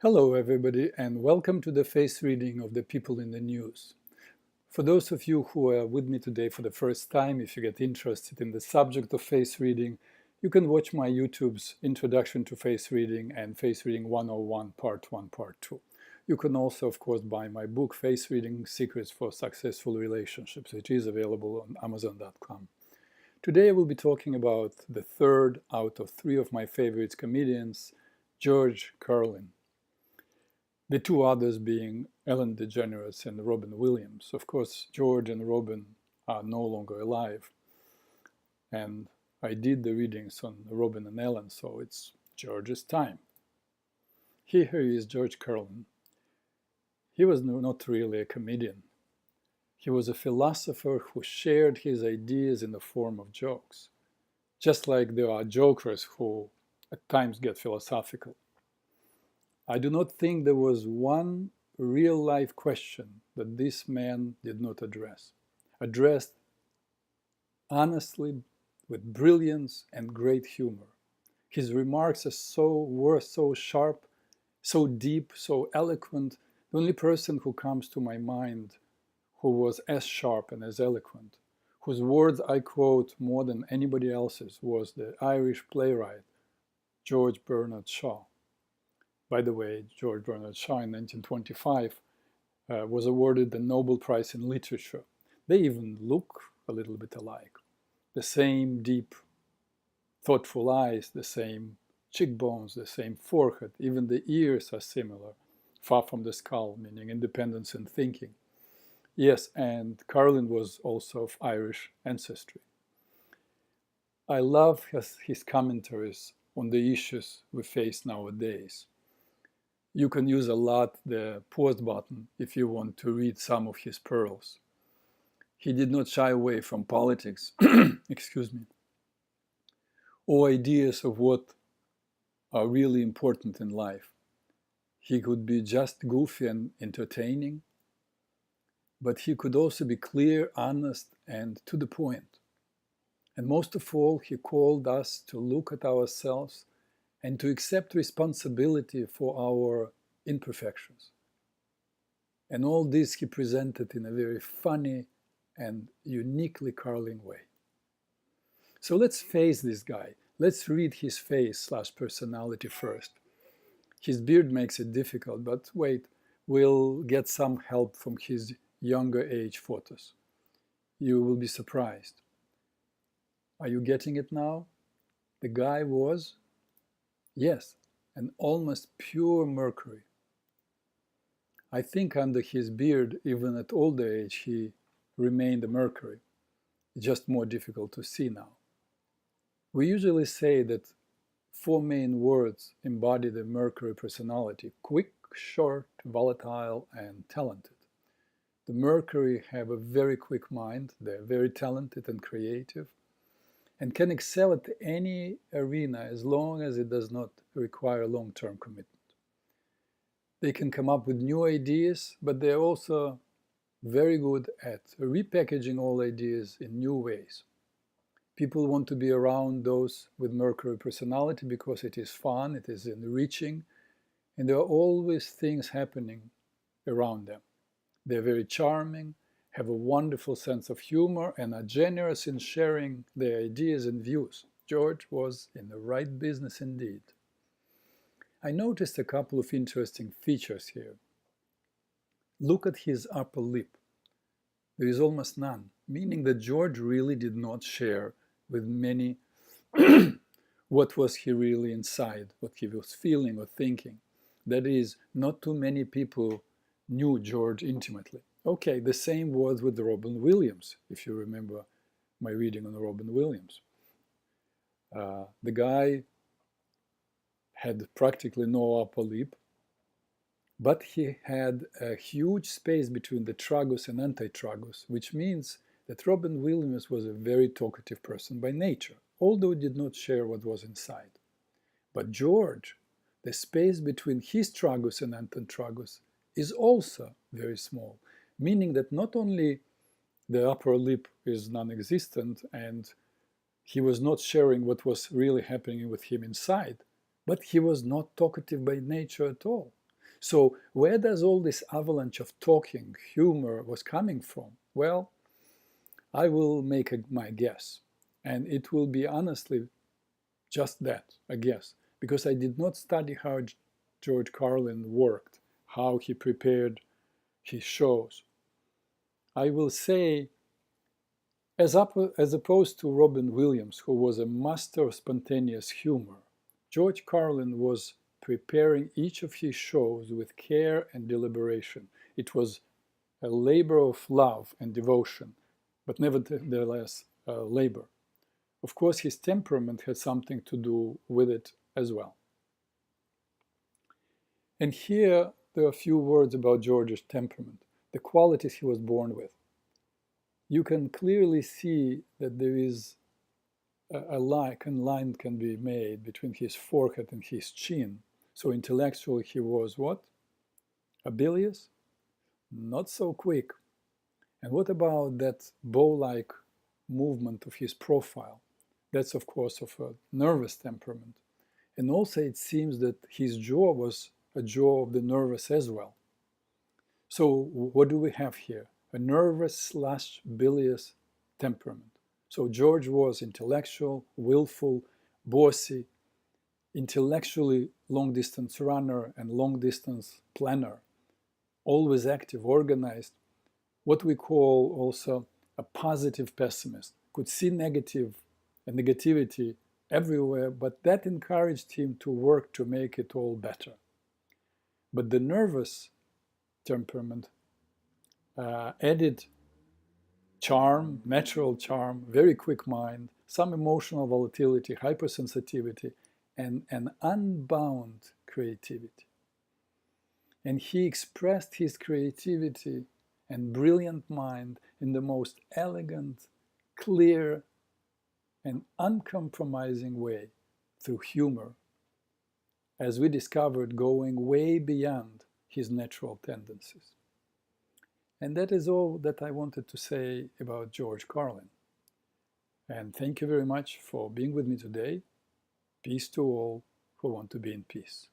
Hello everybody and welcome to the face reading of the people in the news. For those of you who are with me today for the first time, if you get interested in the subject of face reading, you can watch my YouTube's Introduction to Face Reading and Face Reading 101 Part 1, Part 2. You can also, of course, buy my book, Face Reading Secrets for Successful Relationships. It is available on Amazon.com. Today I will be talking about the third out of three of my favorite comedians, George Carlin. The two others being Ellen DeGeneres and Robin Williams. Of course, George and Robin are no longer alive. And I did the readings on Robin and Ellen, so it's George's time. Here he is, George Carlin. He was not really a comedian. He was a philosopher who shared his ideas in the form of jokes, just like there are jokers who at times get philosophical. I do not think there was one real-life question that this man did not addressed honestly, with brilliance and great humor. His remarks were so sharp, so deep, so eloquent. The only person who comes to my mind who was as sharp and as eloquent, whose words I quote more than anybody else's, was the Irish playwright George Bernard Shaw. By the way, George Bernard Shaw in 1925 was awarded the Nobel Prize in Literature. They even look a little bit alike. The same deep, thoughtful eyes, the same cheekbones, the same forehead, even the ears are similar, far from the skull, meaning independence in thinking. Yes, and Carlin was also of Irish ancestry. I love his commentaries on the issues we face nowadays. You can use a lot the pause button if you want to read some of his pearls. He did not shy away from politics, excuse me, or ideas of what are really important in life. He could be just goofy and entertaining, but he could also be clear, honest, and to the point. And most of all, he called us to look at ourselves and to accept responsibility for our imperfections. And all this he presented in a very funny and uniquely Carlin way. So let's face this guy. Let's read his face/personality first. His beard makes it difficult, but wait, we'll get some help from his younger age photos. You will be surprised. Are you getting it now? The guy was, yes, an almost pure Mercury. I think under his beard, even at older age, he remained a Mercury. It's just more difficult to see now. We usually say that four main words embody the Mercury personality: quick, short, volatile, and talented. The Mercury have a very quick mind, they're very talented and creative, and can excel at any arena as long as it does not require long-term commitment. They can come up with new ideas, but they're also very good at repackaging all ideas in new ways. People want to be around those with Mercury personality because it is fun, it is enriching, and there are always things happening around them. They're very charming, have a wonderful sense of humor, and are generous in sharing their ideas and views. George was in the right business indeed. I noticed a couple of interesting features here. Look at his upper lip. There is almost none, meaning that George really did not share with many what was he really inside, what he was feeling or thinking. That is, not too many people knew George intimately. Okay, the same was with Robin Williams, if you remember my reading on Robin Williams. The guy had practically no upper lip, but he had a huge space between the tragus and antitragus, which means that Robin Williams was a very talkative person by nature, although he did not share what was inside. But George, the space between his tragus and antitragus is also very small, meaning that not only the upper lip is non-existent and he was not sharing what was really happening with him inside, but he was not talkative by nature at all. So where does all this avalanche of talking, humor was coming from? Well, I will make my guess. And it will be honestly just that, a guess, because I did not study how George Carlin worked, how he prepared his shows. I will say, as opposed to Robin Williams, who was a master of spontaneous humor, George Carlin was preparing each of his shows with care and deliberation. It was a labor of love and devotion, but nevertheless labor. Of course, his temperament had something to do with it as well. And here there are a few words about George's temperament, the qualities he was born with. You can clearly see that there is a line can be made between his forehead and his chin. So intellectually he was what? Bilious? Not so quick. And what about that bow-like movement of his profile? That's, of course, of a nervous temperament. And also it seems that his jaw was a jaw of the nervous as well. So what do we have here? A nervous/bilious temperament. So George was intellectual, willful, bossy, intellectually long-distance runner and long-distance planner, always active, organized, what we call also a positive pessimist, could see negativity everywhere, but that encouraged him to work to make it all better. But the nervous temperament added charm, natural charm, very quick mind, some emotional volatility, hypersensitivity, and an unbound creativity. And he expressed his creativity and brilliant mind in the most elegant, clear, and uncompromising way through humor, as we discovered, going way beyond his natural tendencies. And that is all that I wanted to say about George Carlin. And thank you very much for being with me today. Peace to all who want to be in peace.